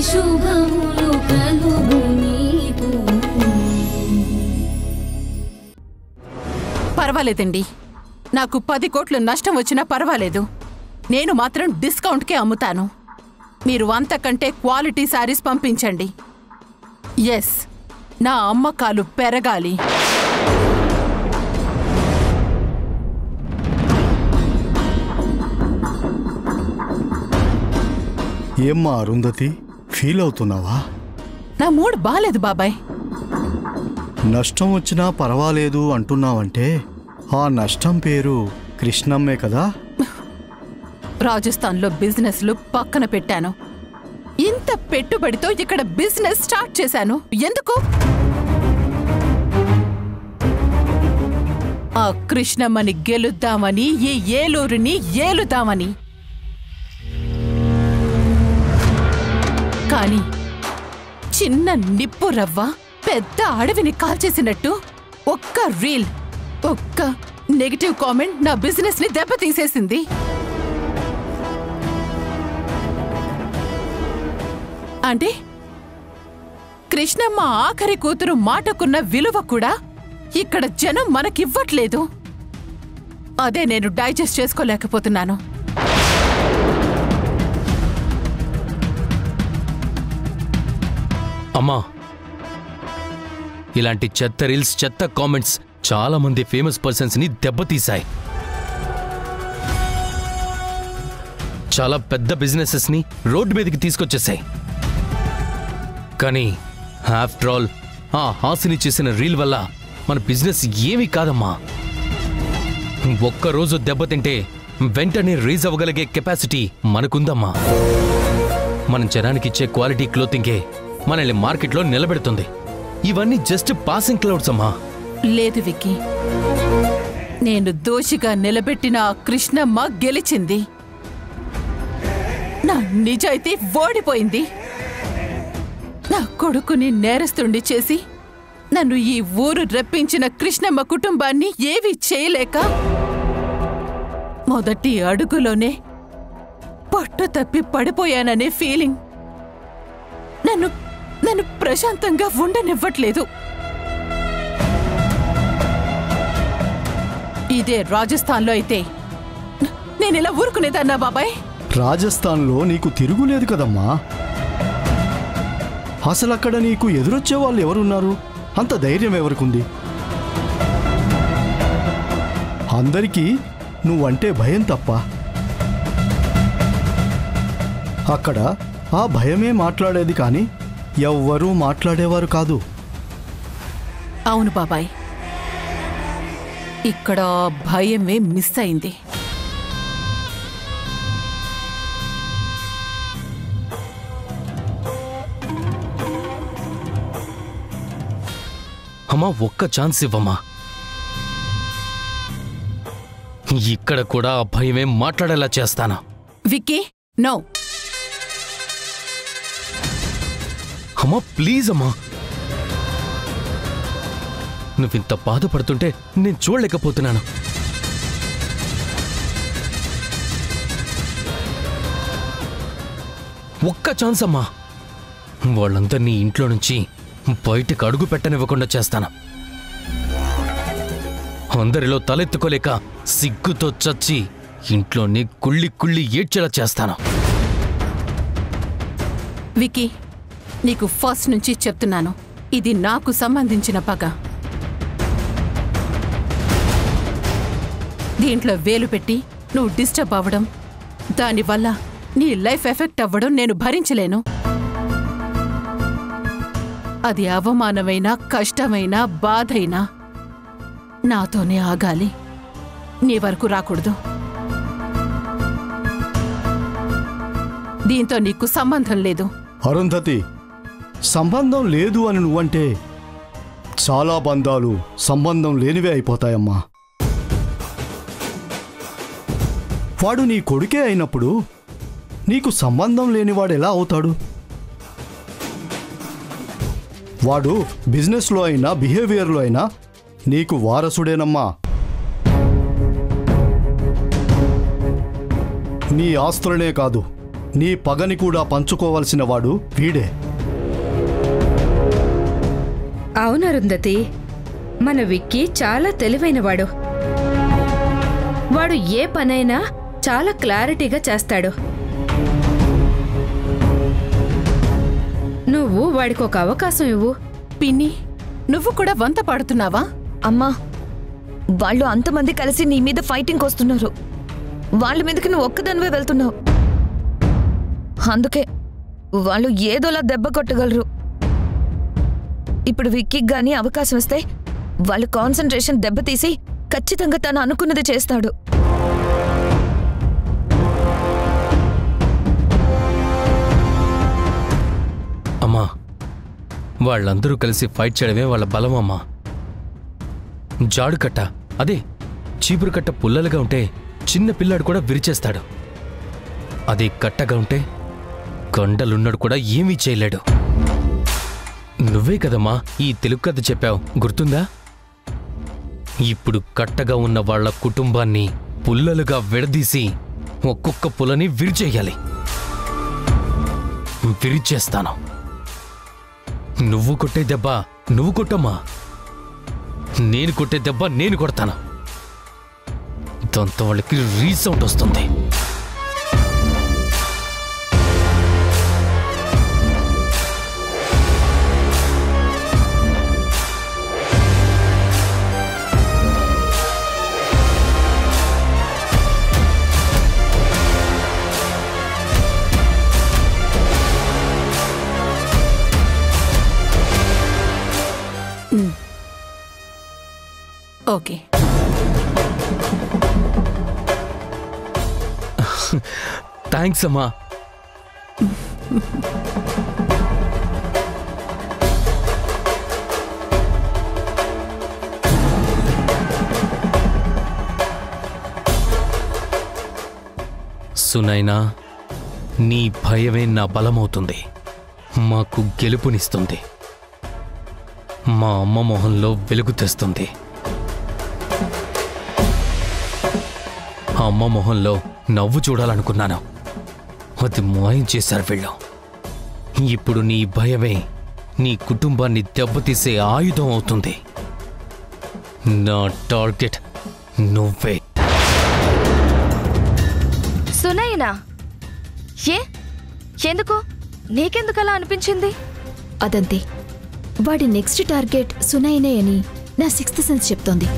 శుభములు కలుగు నీకు. పర్వాలేదండి, నాకు 10 కోట్లు నష్టం వచ్చినా పర్వాలేదు. నేను మాత్రం డిస్కౌంట్కే అమ్ముతాను. మీరు అంతకంటే క్వాలిటీ శారీస్ పంపించండి. ఎస్, నా అమ్మకాలు పెరగాలి. ఏమ్మా అరుంధతి, ఫీల్ అవుతున్నావా? నా మూడ్ బాలేదు బాబాయ్. నష్టం వచ్చినా పర్వాలేదు అంటున్నావంటే ఆ నష్టం పేరు కృష్ణమ్మే కదా? రాజస్థాన్లో బిజినెస్లు పక్కన పెట్టాను. ఇంత పెట్టుబడితో ఇక్కడ బిజినెస్ స్టార్ట్ చేశాను. ఎందుకు? ఆ కృష్ణమ్మని గెలుద్దామని, ఈ ఏలూరుని ఏలుదామని. కానీ చిన్న నిప్పు రవ్వ పెద్ద అడవిని కాల్చేసినట్టు ఒక్క రీల్, ఒక్క నెగటివ్ కామెంట్ నా బిజినెస్ ని దెబ్బతీసేసింది. అంటే కృష్ణమ్మ ఆఖరి కూతురు మాటకున్న విలువ కూడా ఇక్కడ జనం మనకివ్వట్లేదు. అదే నేను డైజెస్ట్ చేసుకోలేకపోతున్నాను. అమ్మా, ఇలాంటి చెత్త రీల్స్, చెత్త కామెంట్స్ చాలా మంది ఫేమస్ పర్సన్స్ ని దెబ్బతీశాయి. చాలా పెద్ద బిజినెసెస్ ని రోడ్డు మీదకి తీసుకొచ్చేసాయి. కానీ ఆఫ్టర్ ఆల్ ఆ హాసిని చేసిన రీల్ వల్ల మన బిజినెస్ ఏమీ కాదమ్మా. ఒక్కరోజు దెబ్బతింటే వెంటనే రీజ్ అవ్వగలిగే కెపాసిటీ మనకుందమ్మా. మనం జనానికిచ్చే క్వాలిటీ క్లోతింగే మనల్ని మార్కెట్లో నిలబెడుతుంది. ఇవన్నీ జస్ట్ పాసింగ్ క్లౌడ్స్ అమ్మా. లేదు విక్కీ, నేను దోషిగా నిలబెట్టిన ఆ కృష్ణమ్మ గెలిచింది. నా నిజాయితీ ఓడిపోయింది. నా కొడుకుని నేరస్తుండి చేసి నన్ను ఈ ఊరు రప్పించిన కృష్ణమ్మ కుటుంబాన్ని ఏవీ చేయలేక మొదటి అడుగులోనే పట్టు తప్పి పడిపోయాననే ఫీలింగ్ నన్ను ప్రశాంతంగా ఉండనివ్వట్లేదు. ఇదే రాజస్థాన్లో అయితే నేనిలా ఊరుకునేదన్నా బాబాయ్? రాజస్థాన్లో నీకు తిరుగులేదు కదమ్మా. అసలక్కడ నీకు ఎదురొచ్చే వాళ్ళు ఎవరున్నారు? అంత ధైర్యం ఎవరికుంది? అందరికీ నువ్వంటే భయం తప్ప. అక్కడ ఆ భయమే మాట్లాడేది, కానీ ఎవ్వరూ మాట్లాడేవారు కాదు. అవును బాబాయ్, ఇక్కడ భయమే మిస్ అయింది. అమ్మా, ఒక్క ఛాన్స్ ఇవ్వమ్మా. ఇక్కడ కూడా ఆ భయమే మాట్లాడేలా చేస్తానా? విక్కీ, నో. అమ్మా ప్లీజ్ అమ్మా, నువ్వింత బాధపడుతుంటే నేను చూడలేకపోతున్నాను. ఒక్క ఛాన్స్ అమ్మా. వాళ్ళందరినీ ఇంట్లో నుంచి బయటకు అడుగు పెట్టనివ్వకుండా చేస్తాను. అందరిలో తలెత్తుకోలేక సిగ్గుతో చచ్చి ఇంట్లోని కుళ్ళి కుళ్ళి ఏడ్చేలా చేస్తాను. విక్కీ, నీకు ఫస్ట్ నుంచి చెప్తున్నాను, ఇది నాకు సంబంధించిన పగ. దీంట్లో వేలు పెట్టి నువ్వు డిస్టర్బ్ అవ్వడం, దానివల్ల నీ లైఫ్ ఎఫెక్ట్ అవ్వడం నేను భరించలేను. అది అవమానమైనా, కష్టమైనా, బాధైనా నాతోనే ఆగాలి, నీ వరకు రాకూడదు. దీంతో నీకు సంబంధం లేదు. అరుంధతి, సంబంధం లేదు అని నువ్వంటే చాలా బంధాలు సంబంధం లేనివే అయిపోతాయమ్మా. వాడు నీ కొడుకే అయినప్పుడు నీకు సంబంధం లేనివాడు ఎలా అవుతాడు? వాడు బిజినెస్లో అయినా బిహేవియర్లో అయినా నీకు వారసుడేనమ్మా. నీ ఆస్తులనే కాదు, నీ పగని కూడా పంచుకోవలసిన వాడు వీడే. అవును అరుంధతి, మన విక్కీ చాలా తెలివైనవాడు. వాడు ఏ పనైనా చాలా క్లారిటీగా చేస్తాడు. నువ్వు వాడికి ఒక అవకాశం ఇవ్వు. పిన్ని, నువ్వు కూడా వంత పాడుతున్నావా? అమ్మా, వాళ్ళు అంతమంది కలిసి నీ మీద ఫైటింగ్ వస్తున్నారు. వాళ్ళ మీదకి నువ్వు ఒక్కదానివే వెళ్తున్నావు. అందుకే వాళ్ళు ఏదోలా దెబ్బ కొట్టగలరు. ఇప్పుడు విక్కీకి గానీ అవకాశం ఇస్తే వాళ్ళ కాన్సంట్రేషన్ దెబ్బతీసి ఖచ్చితంగా తను అనుకున్నది చేస్తాడు. అమ్మా, వాళ్ళందరూ కలిసి ఫైట్ చేయడమే వాళ్ళ బలం అమ్మా. జాడుకట్ట, అదే చీపురుకట్ట పుల్లలుగా ఉంటే చిన్న పిల్లాడు కూడా విరిచేస్తాడు. అదే కట్టగా ఉంటే కండలున్నాడు కూడా ఏమీ చేయలేడు. నువ్వే కదమ్మా ఈ తెలుగు కథ చెప్పావు, గుర్తుందా? ఇప్పుడు కట్టగా ఉన్న వాళ్ళ కుటుంబాన్ని పుల్లలుగా విడదీసి ఒక్కొక్క పులని విరిచేయాలి. విరిచేస్తాను. నువ్వు కొట్టే దెబ్బ నువ్వు కొట్టమ్మా, నేను కొట్టే దెబ్బ నేను కొడతాను. దాంతో వాళ్ళకి రీసౌండ్ వస్తుంది. ఓకే. థ్యాంక్స్ అమ్మా. సునైనా, నీ భయమే నా బలమవుతుంది, మాకు గెలుపునిస్తుంది, మా అమ్మ మొహంలో వెలుగు తెస్తుంది. అమ్మ మొహంలో నవ్వు చూడాలనుకున్నాను, అది మాయం చేశారు వీళ్ళు. ఇప్పుడు నీ భయమే నీ కుటుంబాన్ని దెబ్బతీసే ఆయుధం అవుతుంది. నా టార్గెట్ నువ్వే. సునైనా, ఎందుకు? నీకెందుకు అలా అనిపించింది? అదంతే, వాడి నెక్స్ట్ టార్గెట్ సునైనే అని నా 6th సెన్స్ చెప్తోంది.